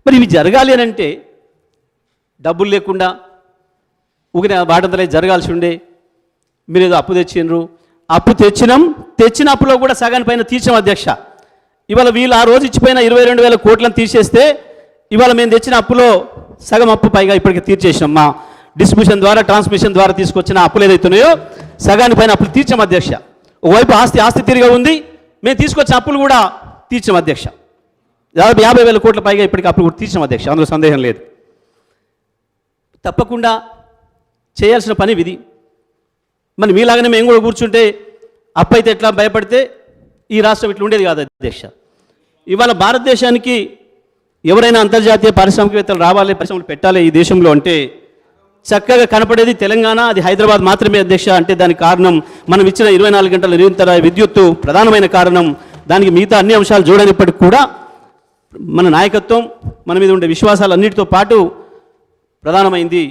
మరి ఇవి జరగాలి అని అంటే డబ్బులు లేకుండా ఊగిన వాటంతలే జరగాల్సి ఉండే. మీరు ఏదో అప్పు తెచ్చిండ్రు, అప్పు తెచ్చిన అప్పులో కూడా సగాని పైన తీర్చాం అధ్యక్ష. ఇవాళ వీళ్ళు ఆ రోజు ఇచ్చిపోయిన 22,000 కోట్లను తీసేస్తే ఇవాళ మేము తెచ్చిన అప్పులో సగం అప్పు పైగా ఇప్పటికి తీర్చేసాం. మా డిస్ట్రిబ్యూషన్ ద్వారా ట్రాన్స్మిషన్ ద్వారా తీసుకొచ్చిన అప్పులు ఏదైతున్నాయో సగాని పైన అప్పులు తీర్చాం అధ్యక్ష. ఒకవైపు ఆస్తి తిరిగా ఉంది, మేము తీసుకొచ్చిన అప్పులు కూడా తీర్చాం అధ్యక్ష. దాదాపు 50,000 కోట్ల పైగా ఇప్పటికీ అప్పులు కూడా తీర్చాం అధ్యక్ష, అందులో సందేహం లేదు. తప్పకుండా చేయాల్సిన పని విధి. మరి మీలాగానే మేము కూడా కూర్చుంటే అప్పు అయితే ఎట్లా భయపడితే ఈ రాష్ట్రం ఇట్లా ఉండేది కాదు అధ్యక్ష. ఇవాళ భారతదేశానికి ఎవరైనా అంతర్జాతీయ పారిశ్రామికవేత్తలు రావాలి, పరిశ్రమలు పెట్టాలి ఈ దేశంలో అంటే చక్కగా కనపడేది తెలంగాణ, అది హైదరాబాద్ మాత్రమే అధ్యక్ష. అంటే దానికి కారణం మనం ఇచ్చిన 24 గంటల నిరంతర విద్యుత్తు ప్రధానమైన కారణం. దానికి మిగతా అన్ని అంశాలు చూడనిప్పటికీ కూడా మన నాయకత్వం, మన మీద ఉండే విశ్వాసాలన్నిటితో పాటు ప్రధానమైంది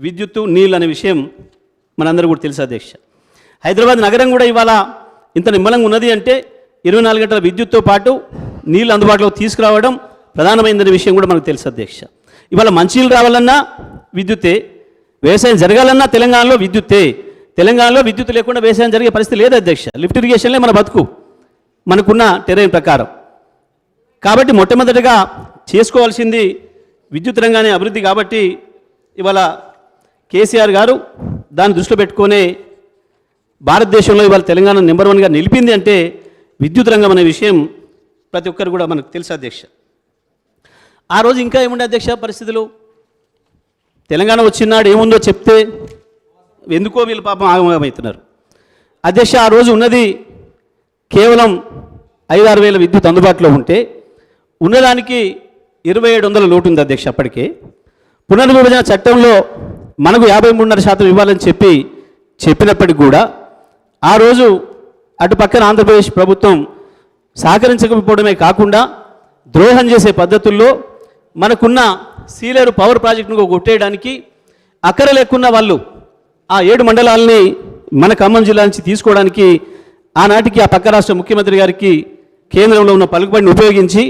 విద్యుత్తు, నీళ్ళు అనే విషయం మనందరూ కూడా తెలుసు అధ్యక్ష. హైదరాబాద్ నగరం కూడా ఇవాళ ఇంత నిమ్మలంగా ఉన్నది అంటే 24 గంటల విద్యుత్తో పాటు నీళ్ళు అందుబాటులో తీసుకురావడం ప్రధానమైనదనే విషయం కూడా మనకు తెలుసు అధ్యక్ష. ఇవాళ మంచినీళ్ళు రావాలన్నా విద్యుత్తే, వ్యవసాయం జరగాలన్నా తెలంగాణలో విద్యుత్తే. తెలంగాణలో విద్యుత్ లేకుండా వ్యవసాయం జరిగే పరిస్థితి లేదు అధ్యక్ష. లిఫ్ట్ ఇరిగేషన్లే మన బతుకు మనకున్న టెరైన్ ప్రకారం. కాబట్టి మొట్టమొదటిగా చేసుకోవాల్సింది విద్యుత్ రంగాన్ని అభివృద్ధి. కాబట్టి ఇవాళ కేసీఆర్ గారు దాన్ని దృష్టిలో పెట్టుకునే భారతదేశంలో ఇవాళ తెలంగాణ నెంబర్ 1గా నిలిపింది అంటే విద్యుత్ రంగం అనే విషయం ప్రతి ఒక్కరు కూడా మనకు తెలుసు అధ్యక్ష. ఆ రోజు ఇంకా ఏముండే అధ్యక్ష పరిస్థితులు, తెలంగాణ వచ్చినాడు ఏముందో చెప్తే ఎందుకో వీళ్ళు పాపం ఆగమవుతున్నారు అధ్యక్ష. ఆ రోజు ఉన్నది కేవలం 5-6 వేల విద్యుత్ అందుబాటులో ఉంటే ఉన్నదానికి 2700 లోటు ఉంది అధ్యక్ష. అప్పటికే పునర్విభజన చట్టంలో మనకు 53.5% ఇవ్వాలని చెప్పినప్పటికీ కూడా ఆ రోజు అటు పక్కన ఆంధ్రప్రదేశ్ ప్రభుత్వం సహకరించకపోవడమే కాకుండా ద్రోహం చేసే పద్ధతుల్లో మనకున్న సీలేరు పవర్ ప్రాజెక్టును కొట్టేయడానికి అక్కర లేకున్న వాళ్ళు ఆ 7 మండలాలని మన ఖమ్మం జిల్లా నుంచి తీసుకోవడానికి ఆనాటికి ఆ పక్క రాష్ట్ర ముఖ్యమంత్రి గారికి కేంద్రంలో ఉన్న పలుకుబడిని ఉపయోగించి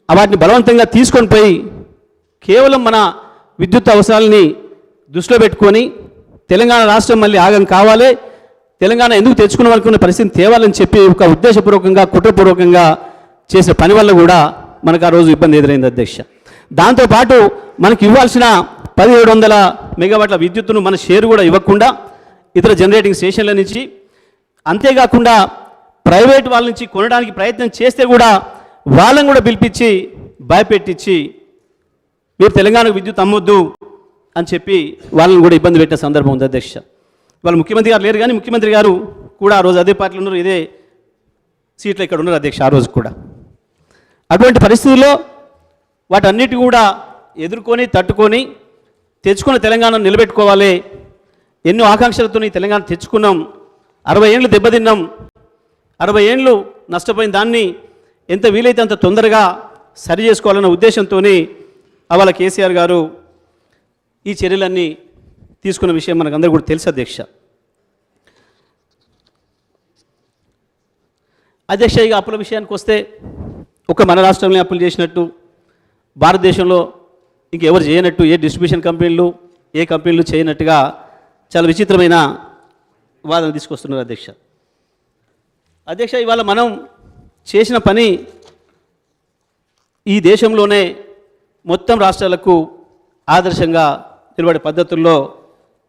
వాటిని బలవంతంగా తీసుకొని పోయి కేవలం మన విద్యుత్ అవసరాలని దృష్టిలో పెట్టుకొని తెలంగాణ రాష్ట్రం మళ్ళీ ఆగం కావాలి, తెలంగాణ ఎందుకు తెచ్చుకున్నాం అనుకున్న పరిస్థితిని తేవాలని చెప్పి ఒక ఉద్దేశపూర్వకంగా కుట్రపూర్వకంగా చేసిన పని వల్ల కూడా మనకు ఆ రోజు ఇబ్బంది ఎదురైంది అధ్యక్ష. దాంతోపాటు మనకు ఇవ్వాల్సిన 1700 మెగావాట్ల విద్యుత్తును మన షేరు కూడా ఇవ్వకుండా ఇతర జనరేటింగ్ స్టేషన్ల నుంచి, అంతేకాకుండా ప్రైవేట్ వాళ్ళ నుంచి కొనడానికి ప్రయత్నం చేస్తే కూడా వాళ్ళని కూడా పిలిపించి భయపెట్టించి మీరు తెలంగాణకు విద్యుత్ అమ్మొద్దు అని చెప్పి వాళ్ళని కూడా ఇబ్బంది పెట్టే సందర్భం ఉంది అధ్యక్ష. వాళ్ళు ముఖ్యమంత్రి గారు లేరు కానీ ముఖ్యమంత్రి గారు కూడా ఆ రోజు అదే పార్టీలో ఉన్నారు, ఇదే సీట్లో ఇక్కడ ఉన్నారు అధ్యక్ష ఆ రోజు కూడా. అటువంటి పరిస్థితుల్లో వాటన్నిటి కూడా ఎదుర్కొని తట్టుకొని తెచ్చుకున్న తెలంగాణను నిలబెట్టుకోవాలి. ఎన్నో ఆకాంక్షలతో ఈ తెలంగాణ తెచ్చుకున్నాం, 60 ఏళ్ళు దెబ్బతిన్నాం, 60 ఏళ్ళు నష్టపోయిన దాన్ని ఎంత వీలైతే అంత తొందరగా సరి చేసుకోవాలన్న ఉద్దేశంతో అవాళ కేసీఆర్ గారు ఈ చర్యలన్నీ తీసుకున్న విషయం మనకు అందరూ కూడా తెలుసు అధ్యక్ష. అధ్యక్ష ఇక అప్పుల విషయానికి వస్తే ఒక మన రాష్ట్రంలో అప్పులు చేసినట్టు భారతదేశంలో ఇంకెవరు చేయనట్టు, ఏ డిస్ట్రిబ్యూషన్ కంపెనీలు ఏ కంపెనీలు చేయనట్టుగా చాలా విచిత్రమైన వాదన తీసుకొస్తున్నారు అధ్యక్ష. అధ్యక్ష ఇవాళ మనం చేసిన పని ఈ దేశంలోనే మొత్తం రాష్ట్రాలకు ఆదర్శంగా నిలబడే పద్ధతుల్లో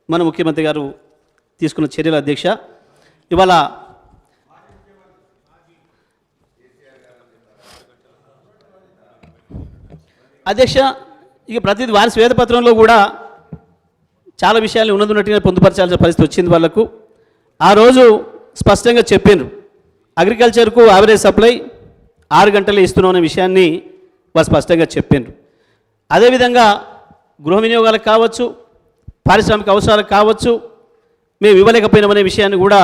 మన ముఖ్యమంత్రి గారు తీసుకున్న చర్యలు అధ్యక్ష. ఇవాళ అధ్యక్ష ఇక ప్రతిదీ వారి శ్వేతపత్రంలో కూడా చాలా విషయాలు ఉన్నట్టుగా పొందుపరచాల్సిన పరిస్థితి వచ్చింది వాళ్ళకు. ఆ రోజు స్పష్టంగా చెప్పారు అగ్రికల్చర్కు యావరేజ్ సప్లై 6 గంటలే ఇస్తున్నాం అనే విషయాన్ని వారు స్పష్టంగా చెప్పారు. అదేవిధంగా గృహ వినియోగాలకు కావచ్చు, పారిశ్రామిక అవసరాలకు కావచ్చు మేము ఇవ్వలేకపోయినామనే విషయాన్ని కూడా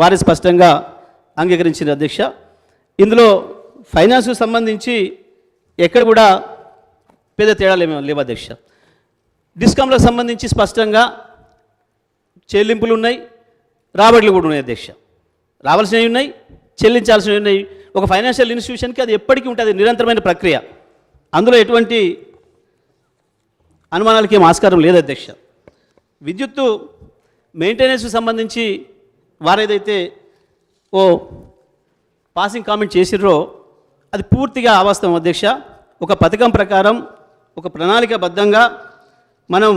వారి స్పష్టంగా అంగీకరించారు అధ్యక్ష. ఇందులో ఫైనాన్స్కు సంబంధించి ఎక్కడ కూడా పెద్ద తేడాలు లేవు అధ్యక్ష. డిస్కామ్లకు సంబంధించి స్పష్టంగా చెల్లింపులు ఉన్నాయి, రాబడులు కూడా ఉన్నాయి అధ్యక్ష. రావాల్సినవి ఉన్నాయి, చెల్లించాల్సినవి ఉన్నాయి. ఒక ఫైనాన్షియల్ ఇన్స్టిట్యూషన్కి అది ఎప్పటికీ ఉంటుంది, నిరంతరమైన ప్రక్రియ. అందులో ఎటువంటి అనుమానాలకి ఏం ఆస్కారం లేదు అధ్యక్ష. విద్యుత్తు మెయింటెనెన్స్కి సంబంధించి వారేదైతే ఓ పాసింగ్ కామెంట్ చేసిర్రో అది పూర్తిగా అవాస్తవం అధ్యక్ష. ఒక పథకం ప్రకారం ఒక ప్రణాళికాబద్ధంగా మనం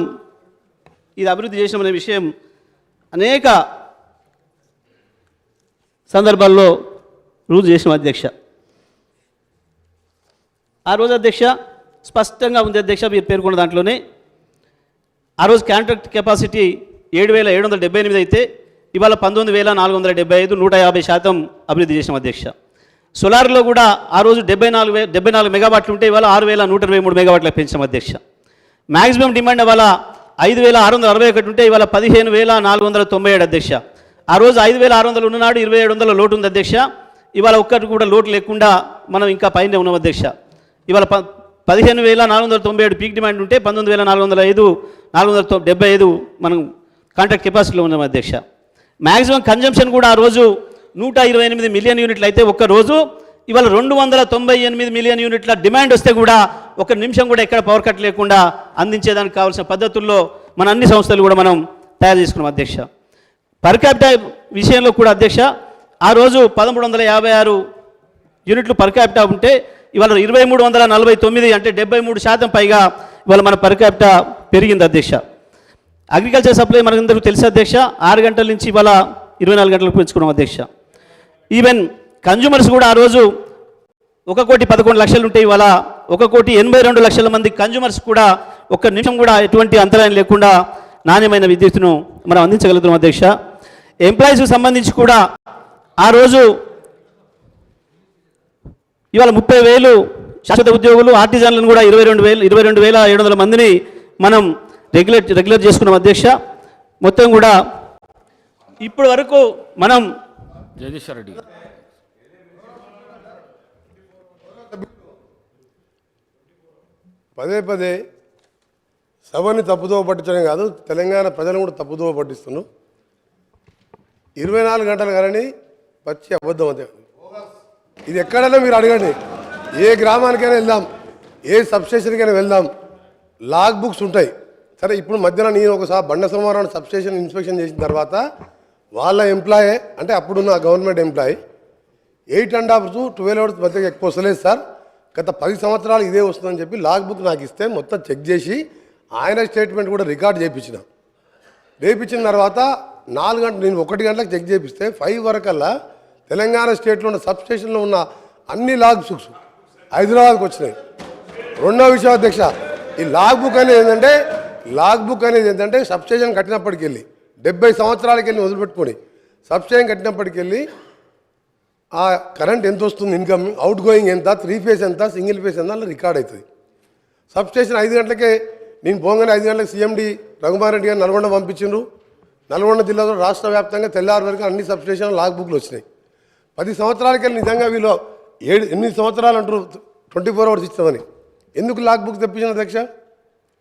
ఇది అభివృద్ధి చేసినామనే విషయం అనేక సందర్భాల్లో రుజువు చేసినాం అధ్యక్ష. ఆ రోజు అధ్యక్ష స్పష్టంగా ఉంది అధ్యక్ష, మీరు పేర్కొన్న దాంట్లోనే ఆ రోజు కాంట్రాక్ట్ కెపాసిటీ 7,778 అయితే ఇవాళ 19,475, 150% అభివృద్ధి చేసినాం అధ్యక్ష. సోలార్లో కూడా ఆ రోజు 74 మెగావాట్లు ఉంటే ఇవాళ 6,123 మెగావాట్లకు పెంచాం అధ్యక్ష. మ్యాక్సిమం డిమాండ్ ఇవాళ 5,661 ఉంటే ఇవాళ 15,497 అధ్యక్ష. ఆ రోజు 5,600 ఉన్ననాడు 2,700 లోటు ఉంది అధ్యక్ష. ఇవాళ ఒక్కటి కూడా లోటు లేకుండా మనం ఇంకా పైన ఉన్నాం అధ్యక్ష. ఇవాళ 15,497 పీక్ డిమాండ్ ఉంటే 19,475 మనం కాంట్రాక్ట్ కెపాసిటీలో ఉన్నాం అధ్యక్ష. మ్యాక్సిమం కన్జంప్షన్ కూడా ఆ రోజు 128 మిలియన్ యూనిట్లు అయితే ఒక్క రోజు ఇవాళ 298 మిలియన్ యూనిట్ల డిమాండ్ వస్తే కూడా ఒక నిమిషం కూడా ఎక్కడ పవర్ కట్ లేకుండా అందించేదానికి కావాల్సిన పద్ధతుల్లో మన అన్ని సంస్థలు కూడా మనం తయారు చేసుకున్నాం అధ్యక్ష. పర్ క్యాపిటా విషయంలో కూడా అధ్యక్ష ఆ రోజు 1,356 యూనిట్లు పర్ క్యాపిటా ఉంటే ఇవాళ 2,349 అంటే 73% పైగా ఇవాళ మన పర్ క్యాపిటా పెరిగింది అధ్యక్ష. అగ్రికల్చర్ సప్లై మనకందరికీ తెలుసు అధ్యక్ష, 6 గంటల నుంచి ఇవాళ 24 గంటలకు పెంచుకున్నాం అధ్యక్ష. ఈవెన్ కన్జ్యూమర్స్ కూడా ఆ రోజు 1,11,00,000 ఉంటే ఇవాళ 1,82,00,000 మంది కన్జ్యూమర్స్ కూడా ఒక్క నిమిషం కూడా ఎటువంటి అంతరాయం లేకుండా నాణ్యమైన విద్యుత్తును మనం అందించగలుగుతున్నాం అధ్యక్ష. ఎంప్లాయీస్కి సంబంధించి కూడా ఆ రోజు ఇవాళ 30,000 శాశ్వత ఉద్యోగులు, ఆర్టిజన్లను కూడా 22,700 మందిని మనం రెగ్యులర్ చేసుకున్నాం అధ్యక్ష. మొత్తం కూడా ఇప్పటి వరకు మనం జగదీశ్వర్ రెడ్డి పదే సభని తప్పుదో పట్టించడం కాదు, తెలంగాణ ప్రజలను కూడా తప్పుదో పట్టిస్తున్నాం. 24 గంటలు కానీ పచ్చి అబద్ధం అదే. ఇది ఎక్కడైనా మీరు అడగండి, ఏ గ్రామానికైనా వెళ్దాం, ఏ సబ్స్టేషన్కైనా వెళ్దాం, లాగ్ బుక్స్ ఉంటాయి. సరే ఇప్పుడు మధ్యాహ్నం నేను ఒకసారి బండ సోమవారం సబ్స్టేషన్ ఇన్స్పెక్షన్ చేసిన తర్వాత వాళ్ళ ఎంప్లాయీ అంటే అప్పుడున్న గవర్నమెంట్ ఎంప్లాయీ 8.5 to 12 hours మధ్య ఎక్కువ వస్తలేదు సార్, గత 10 సంవత్సరాలు ఇదే వస్తుందని చెప్పి లాగ్ బుక్ నాకు ఇస్తే మొత్తం చెక్ చేసి ఆయన స్టేట్మెంట్ కూడా రికార్డ్ చేయించిన తర్వాత 4 గంటలు నేను 1 గంటలకు చెక్ చేపిస్తే 5 వరకల్లా తెలంగాణ స్టేట్లో ఉన్న సబ్స్టేషన్లో ఉన్న అన్ని లాగ్ బుక్స్ హైదరాబాద్కి వచ్చినాయి. రెండో విషయం అధ్యక్ష, ఈ లాగ్ బుక్ అనేది ఏంటంటే సబ్స్టేషన్ కట్టినప్పటికి వెళ్ళి 70 సంవత్సరాలకి వెళ్ళి వదిలిపెట్టుకొని సబ్స్టేషన్ కట్టినప్పటికి వెళ్ళి ఆ కరెంట్ ఎంత వస్తుంది, ఇన్కమ్, అవుట్ గోయింగ్ ఎంత, 3 phase ఎంత, సింగిల్ ఫేస్ ఎంత అలా రికార్డ్ అవుతుంది. సబ్స్టేషన్ 5 గంటలకే నేను పోగానే 5 గంటలకు CMD రఘుమార్ రెడ్డి గారు నల్గొండ పంపించిండ్రు. నల్గొండ జిల్లాలో రాష్ట్ర వ్యాప్తంగా తెల్లారి వరకు అన్ని సబ్స్టేషన్ లాగ్ బుక్లు వచ్చినాయి. 10 సంవత్సరాలకి వెళ్ళి నిజంగా వీళ్ళు 8 సంవత్సరాలు అంటారు 24 hours ఇస్తామని, ఎందుకు లాగ్ బుక్ తెప్పించిన అధ్యక్ష?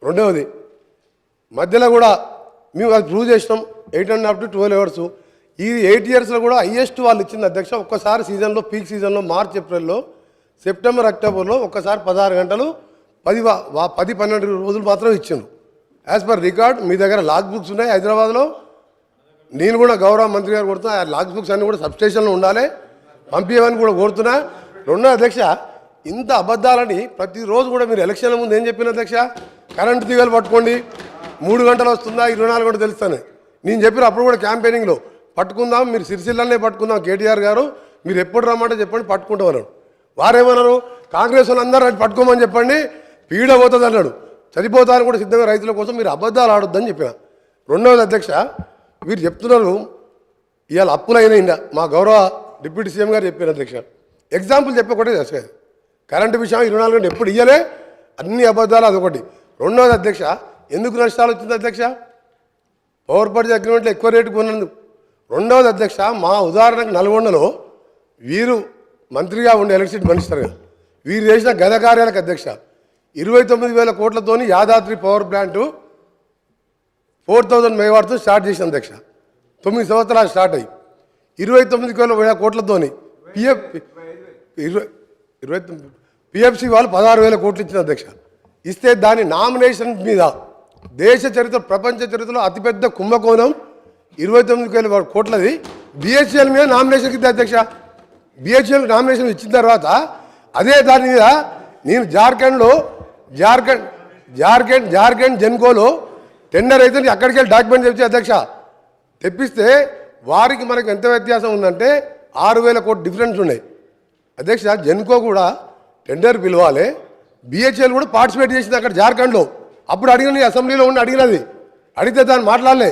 రెండవది మధ్యలో కూడా మేము అది ప్రూవ్ చేసినాం 8.5 to 12 hours. ఈ 8 yearsలో కూడా హైయెస్ట్ వాళ్ళు ఇచ్చింది అధ్యక్ష. ఒక్కసారి సీజన్లో పీక్ సీజన్లో మార్చ్ ఏప్రిల్లో సెప్టెంబర్ అక్టోబర్లో ఒక్కసారి 16 గంటలు 10-12 రోజులు మాత్రం ఇచ్చిండు. యాజ్ పర్ రికార్డ్ మీ దగ్గర లాగ్ బుక్స్ ఉన్నాయి హైదరాబాద్లో. నేను కూడా గౌరవ మంత్రి గారు కొడుతున్నా, ఆ లాగ్ బుక్స్ అన్నీ కూడా సబ్స్టేషన్లో ఉండాలి, పంపించమని కూడా కోరుతున్నా. రెండో అధ్యక్ష, ఇంత అబద్ధాలని ప్రతిరోజు కూడా మీరు ఎలక్షన్ల ముందు ఏం చెప్పిన అధ్యక్ష, కరెంటు తీగలు పట్టుకోండి 3 గంటలు వస్తుందా 24 గంటలు తెలుస్తాను నేను చెప్పిన. అప్పుడు కూడా క్యాంపెయినింగ్లో పట్టుకుందాం, మీరు సిరిసిల్లనే పట్టుకుందాం కేటీఆర్ గారు, మీరు ఎప్పుడు రమ్మంటే చెప్పండి పట్టుకుంటామన్నాడు. వారేమన్నారు, కాంగ్రెస్ వాళ్ళు అందరూ పట్టుకోమని చెప్పండి పీడ పోతుంది అన్నాడు. చనిపోతారని కూడా సిద్ధంగా రైతుల కోసం మీరు అబద్ధాలు ఆడొద్దని చెప్పిన. రెండవది అధ్యక్ష, వీరు చెప్తున్నారు ఇవాళ అప్పులైనా మా గౌరవ డిప్యూటీ సీఎం గారు చెప్పారు అధ్యక్ష. ఎగ్జాంపుల్ చెప్పి ఒకటే అసలు కరెంటు విషయం 24 గంటలు ఎప్పుడు ఇయ్యలే, అన్ని అబద్ధాలు అదొకటి. రెండవది అధ్యక్ష, ఎందుకు నష్టాలు వచ్చింది అధ్యక్ష? పవర్ పర్చేజ్ అగ్రిమెంట్లో ఎక్కువ రేటు కొన్నందుకు. రెండవది అధ్యక్ష, మా ఉదాహరణకు నల్గొండలో వీరు మంత్రిగా ఉండే ఎలక్ట్రిసిటీ మినిస్టర్గా వీరు చేసిన గత కార్యాలకు అధ్యక్ష 29,000 కోట్లతోని యాదాద్రి పవర్ ప్లాంటు 4,000 మెగావాట్తో స్టార్ట్ చేసిన అధ్యక్ష. 9 సంవత్సరాలు స్టార్ట్ అయ్యి 29,000 కోట్లతోని PF పిఎఫ్సి వాళ్ళు 16,000 కోట్లు ఇచ్చిన అధ్యక్ష. ఇస్తే దాని నామినేషన్ మీద దేశ చరిత్ర ప్రపంచ చరిత్రలో అతిపెద్ద కుంభకోణం 29,000 కోట్లది బిహెచ్ఎల్ మీద నామినేషన్ ఇద్దే అధ్యక్ష. బిహెచ్ఎల్ నామినేషన్ ఇచ్చిన తర్వాత అదే దాని మీద నేను జార్ఖండ్ జెన్కోలో టెండర్ అయితే అక్కడికి వెళ్ళి డాక్యుమెంట్ తెచ్చి అధ్యక్ష తెప్పిస్తే వారికి మనకు ఎంత వ్యత్యాసం ఉందంటే 6,000 కోట్లు డిఫరెన్స్ ఉన్నాయి అధ్యక్ష. జెన్కో కూడా టెండర్ పిలవాలి, బిహెచ్ఎల్ కూడా పార్టిసిపేట్ చేసింది అక్కడ జార్ఖండ్లో. అప్పుడు అడిగిన అసెంబ్లీలో ఉండి అడిగినది, అడిగితే దాన్ని మాట్లాడలే.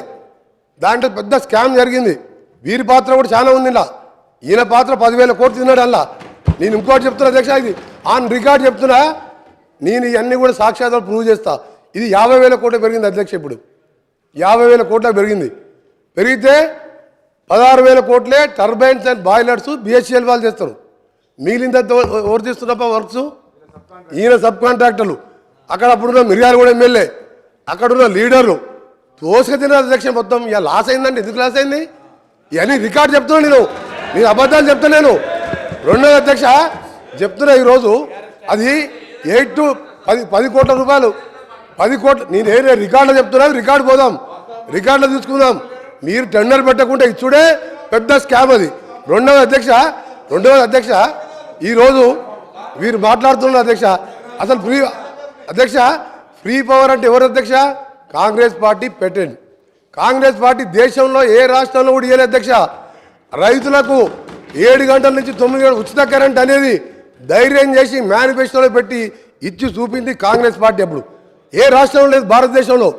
దాంట్లో పెద్ద స్కామ్ జరిగింది. వీరి పాత్ర కూడా చాలా ఉంది ఇలా. ఈయన పాత్ర 10,000 కోట్లు తిన్నాడు అలా. నేను ఇంకోటి చెప్తున్నా అధ్యక్ష, ఇది ఆన్ రికార్డ్ చెప్తున్నా, నేను ఇవన్నీ కూడా సాక్షాత్తుగా ప్రూవ్ చేస్తా. ఇది 50,000 కోట్లు పెరిగింది అధ్యక్ష. ఇప్పుడు 50,000 కోట్ల పెరిగింది. పెరిగితే 16,000 కోట్లే టర్బైన్స్ అండ్ బాయిలర్స్ బిహెచ్ఎల్ వాళ్ళు చేస్తారు. మిగిలిందంత ఎవరు తీస్తున్నప్ప వర్క్స్? ఈయన సబ్ కాంట్రాక్టర్లు. అక్కడ అప్పుడున్న మిర్యాలగూడ ఎమ్మెల్యే, అక్కడున్న లీడర్లు తోసుక తిన్న అధ్యక్ష. మొత్తం ఇక లాస్ అయిందండి. ఎందుకు లాస్ అయింది? ఇవన్నీ రికార్డ్ చెప్తున్నా నేను అబద్ధాలు చెప్తలేను. రెండోది అధ్యక్ష చెప్తున్నా, ఈరోజు అది 8 to 10 కోట్ల రూపాయలు, 10 కోట్లు. నేను ఏ రికార్డులో చెప్తున్నా, రికార్డు పోదాం, రికార్డులో తీసుకుందాం. మీరు టెండర్ పెట్టకుండా ఇచ్చుడే పెద్ద స్కామ్ అది. రెండవది అధ్యక్ష ఈరోజు వీరు మాట్లాడుతున్నారు అధ్యక్ష. అసలు ఫ్రీ పవర్ అంటే ఎవరు అధ్యక్ష? కాంగ్రెస్ పార్టీ పెట్టండి. కాంగ్రెస్ పార్టీ దేశంలో ఏ రాష్ట్రంలో కూడా ఇవ్వలేదు అధ్యక్ష. రైతులకు 7 గంటల నుంచి 9 గంటలు ఉచిత కరెంట్ అనేది ధైర్యం చేసి మేనిఫెస్టోలో పెట్టి ఇచ్చి చూపింది కాంగ్రెస్ పార్టీ. అప్పుడు ఏ రాష్ట్రంలో లేదు భారతదేశంలో.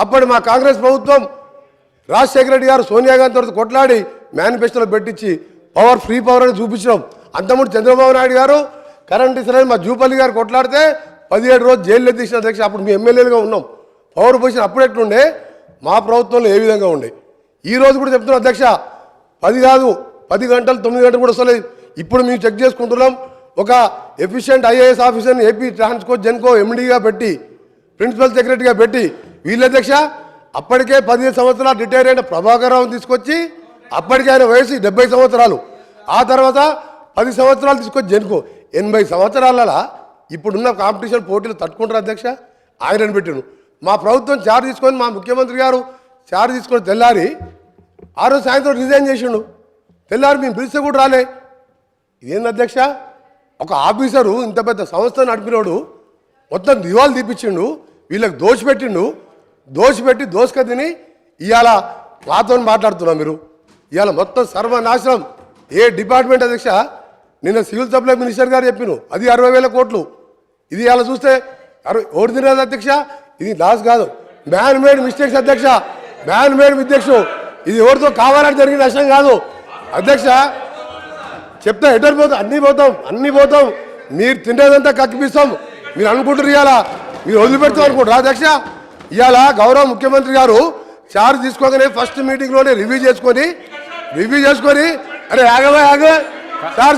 అప్పటి మా కాంగ్రెస్ ప్రభుత్వం రాజశేఖర రెడ్డి గారు సోనియా గాంధీ తోటి కొట్లాడి మేనిఫెస్టోలో పెట్టించి ఫ్రీ పవర్ అని చూపించడం. అంతకుముందు చంద్రబాబు నాయుడు గారు కరెంట్ ఇస్తారని మా జూపల్లి గారు కొట్లాడితే 17 రోజులు జైల్లో తీసిన అధ్యక్ష. అప్పుడు మీ ఎమ్మెల్యేలుగా ఉన్నాం. పవర్ పొజిషన్ అప్పుడు ఎట్లుండే, మా ప్రభుత్వంలో ఏ విధంగా ఉండే. ఈ రోజు కూడా చెప్తున్నాం అధ్యక్ష, 10 కాదు 10 గంటలు 9 గంటలు కూడా వస్తలేదు. ఇప్పుడు మేము చెక్ చేసుకుంటున్నాం. ఒక ఎఫిషియెంట్ ఐఏఎస్ ఆఫీసర్ని ఏపీ ట్రాన్స్కో జెన్కో ఎండీగా పెట్టి, ప్రిన్సిపల్ సెక్రటరీగా పెట్టి, వీళ్ళ అధ్యక్ష అప్పటికే 15 సంవత్సరాలు రిటైర్ అయిన ప్రభాకర్ రావుని తీసుకొచ్చి, అప్పటికే ఆయన వయసు 70 సంవత్సరాలు, ఆ తర్వాత 10 సంవత్సరాలు తీసుకొచ్చి జెన్కో 80 సంవత్సరాల ఇప్పుడున్న కాంపిటీషన్ పోటీలు తట్టుకుంటారు అధ్యక్ష. ఆయనను పెట్టాను. మా ప్రభుత్వం చార్జ్ తీసుకొని, మా ముఖ్యమంత్రి గారు చార్జ్ తీసుకొని తెల్లారి ఆ రోజు సాయంత్రం రిజైన్ చేసిండు. తెల్లారి మేము పిలిస్తే కూడా రాలే. ఇదేంది అధ్యక్ష? ఒక ఆఫీసరు ఇంత పెద్ద సంస్థ నడిపినోడు మొత్తం దివాలు తీపిచ్చిండు, వీళ్ళకి దోషపెట్టి దోసుక తిని ఇవాళ మాతో మాట్లాడుతున్నాం. మీరు ఇవాళ మొత్తం సర్వనాశనం. ఏ డిపార్ట్మెంట్ అధ్యక్ష? నిన్న సివిల్ సప్లై మినిస్టర్ గారు చెప్పిను, అది 60,000 కోట్లు. ఇది ఇవాళ చూస్తే ఓడి తినదు అధ్యక్ష. ఇది లాస్ కాదు, మ్యాన్ మేడ్ మిస్టేక్స్ అధ్యక్ష. Man made mistakes. ఇది ఎవరితో కావాలని జరిగిన నష్టం కాదు అధ్యక్ష. చెప్తా ఎటర్ పోతాం, అన్నీ పోతాం. మీరు తినేదంతా కక్కిపిస్తాం. మీరు అనుకుంటారు ఇవాళ మీరు వదిలిపెడతాం అనుకుంటారు అధ్యక్ష. ఇవాళ గౌరవ ముఖ్యమంత్రి గారు చార్జ్ తీసుకోగానే ఫస్ట్ మీటింగ్లోనే రివ్యూ చేసుకొని అరే ఆగవే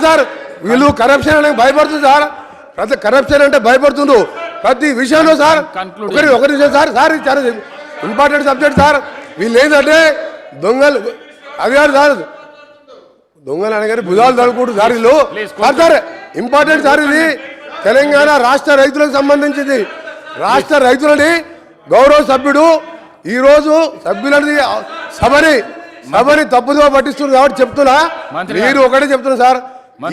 సార్ వీళ్ళు కరప్షన్ అంటే భయపడుతుంది సార్. ప్రతి కరప్షన్ అంటే భయపడుతుండ్రు ప్రతి విషయంలో సార్. ఒకరి విషయం సార్ చాలా ఇంపార్టెంట్ సబ్జెక్ట్ సార్. వీళ్ళు ఏంటంటే దొంగలు, అది కాదు సార్, దొంగలు అనగానే భుజాలు తడుకుంటు సార్ వీళ్ళు. సార్ ఇంపార్టెంట్ సార్, ఇది తెలంగాణ రాష్ట్ర రైతులకు సంబంధించింది. రాష్ట్ర రైతులని గౌరవ సభ్యుడు ఈరోజు సభ్యులని సభని తప్పుదో పట్టిస్తున్నారు కాబట్టి చెప్తున్నా. మీరు ఒకటే చెప్తున్నా సార్,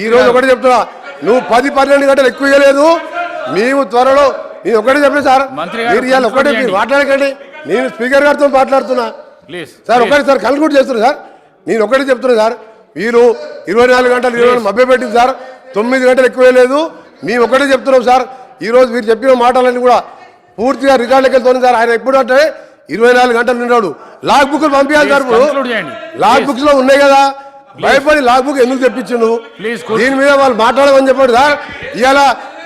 ఈ రోజు ఒకటే చెప్తున్నా, నువ్వు 10-12 గంటలు ఎక్కువ ఇవ్వలేదు. మేము త్వరలో నేను ఒకటే చెప్పిన సార్, మీరు ఇవాళ ఒకటే మీరు మాట్లాడకండి. నేను స్పీకర్ గారితో మాట్లాడుతున్నా సార్. ఒకటే సార్ కన్క్లూడ్ చేస్తున్నా సార్. నేను ఒకటే చెప్తున్నా సార్, మీరు 24 గంటలు 20 మభ్య పెట్టింది సార్. 9 గంటలు ఎక్కువ లేదు. మేము ఒకటే చెప్తున్నాం సార్. ఈరోజు మీరు చెప్పిన మాటలన్నీ కూడా పూర్తిగా రికార్డులకు వెళ్తుంది సార్. ఆయన ఎప్పుడు అంటే 24 గంటలు నిన్నాడు. లాగ్ బుక్లు పంపించాలి సార్. ఇప్పుడు లాగ్ బుక్స్ లో ఉన్నాయి కదా, భయపడి లాగ్ బుక్ ఎందుకు తెప్పించిండు? దీని మీద వాళ్ళు మాట్లాడమని చెప్పాడు సార్. ఇవాళ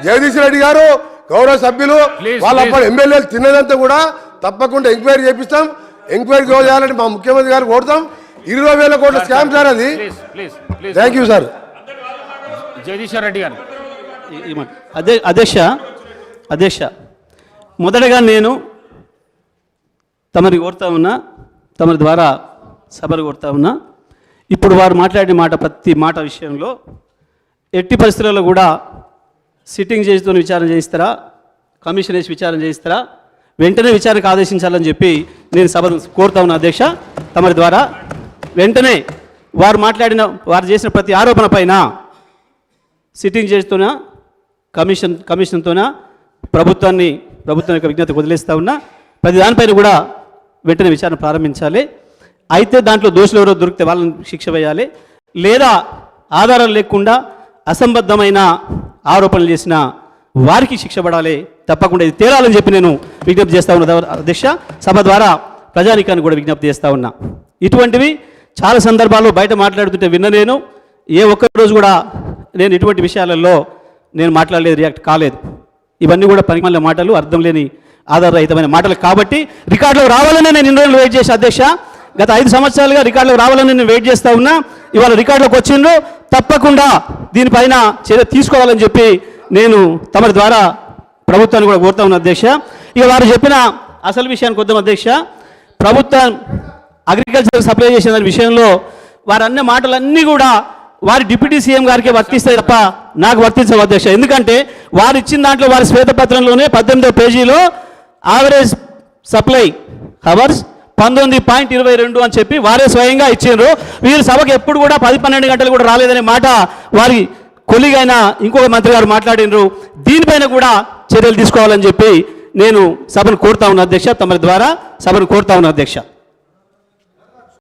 జగదీష్ రెడ్డి గారు గౌరవ సభ్యులు వాళ్ళ ఎమ్మెల్యేలు తిన్నదంతా కూడా తప్పకుండా ఎంక్వైరీ చేపిస్తాం. ఎంక్వైరీ చేయాలని మా ముఖ్యమంత్రి గారు కోరుతాం. 20,000 కోట్ల స్కామ్ సార్ అది. Thank you sir. Jagadish Reddy గారు. అధ్యక్ష మొదటగా నేను తమరి కోరుతా ఉన్నా, తమరి ద్వారా సభలు కోరుతా ఉన్నా. ఇప్పుడు వారు మాట్లాడిన మాట ప్రతి మాట విషయంలో ఎట్టి పరిస్థితుల్లో కూడా సిట్టింగ్ జడ్జితో విచారణ చేయిస్తారా, కమిషన్ వేసి విచారణ చేయిస్తారా, వెంటనే విచారణకు ఆదేశించాలని చెప్పి నేను సభను కోరుతా ఉన్నా అధ్యక్ష. తమరి ద్వారా వెంటనే వారు చేసిన ప్రతి ఆరోపణ పైన సిట్టింగ్ జడ్జితోనా కమిషన్తోనా ప్రభుత్వం యొక్క విజ్ఞతకు వదిలేస్తూ ఉన్నా. ప్రతి దానిపైన కూడా వెంటనే విచారణ ప్రారంభించాలి. అయితే దాంట్లో దోషులు ఎవరో దొరికితే వాళ్ళని శిక్ష వేయాలి, లేదా ఆధారాలు లేకుండా అసంబద్ధమైన ఆరోపణలు చేసిన వారికి శిక్ష పడాలి. తప్పకుండా ఇది తేలాలని చెప్పి నేను విజ్ఞప్తి చేస్తూ ఉన్నా అధ్యక్ష. సభ ద్వారా ప్రజానీకాన్ని కూడా విజ్ఞప్తి చేస్తూ ఉన్నా. ఇటువంటివి చాలా సందర్భాల్లో బయట మాట్లాడుతుంటే విన్న నేను ఏ ఒక్క రోజు కూడా నేను ఇటువంటి విషయాలలో నేను మాట్లాడలేదు, రియాక్ట్ కాలేదు. ఇవన్నీ కూడా పనికిమాలిన మాటలు, అర్థం లేని ఆధారరహితమైన మాటలు కాబట్టి రికార్డులో రావాలనే నేను ఇన్ని రోజులు వెయిట్ చేసే అధ్యక్ష. గత 5 సంవత్సరాలుగా రికార్డులో రావాలని నేను వెయిట్ చేస్తూ ఉన్నా. ఇవాళ రికార్డులోకి వచ్చిండ్రు, తప్పకుండా దీనిపైన చర్య తీసుకోవాలని చెప్పి నేను తమరి ద్వారా ప్రభుత్వాన్ని కూడా కోరుతా ఉన్నా అధ్యక్ష. ఇక వారు చెప్పిన అసలు విషయానికి వద్దాం అధ్యక్ష. ప్రభుత్వం అగ్రికల్చర్ సప్లై చేసిన దాని విషయంలో వారు అన్న మాటలన్నీ కూడా వారి డిప్యూటీ సీఎం గారికి వర్తిస్తాయి తప్ప నాకు వర్తించవు అధ్యక్ష. ఎందుకంటే వారు ఇచ్చిన దాంట్లో వారి శ్వేతపత్రంలోనే 18వ పేజీలో యావరేజ్ సప్లై అవర్స్ 19.22 అని చెప్పి వారే స్వయంగా ఇచ్చిండ్రు. వీరు సభకు ఎప్పుడు కూడా 10-12 గంటలు కూడా రాలేదనే మాట వారి కొలిగైన ఇంకొక మంత్రి గారు మాట్లాడినరు. దీనిపైన కూడా చర్యలు తీసుకోవాలని చెప్పి నేను సభను కోరుతా ఉన్నా అధ్యక్ష. తమ ద్వారా సభను కోరుతా ఉన్నా అధ్యక్ష.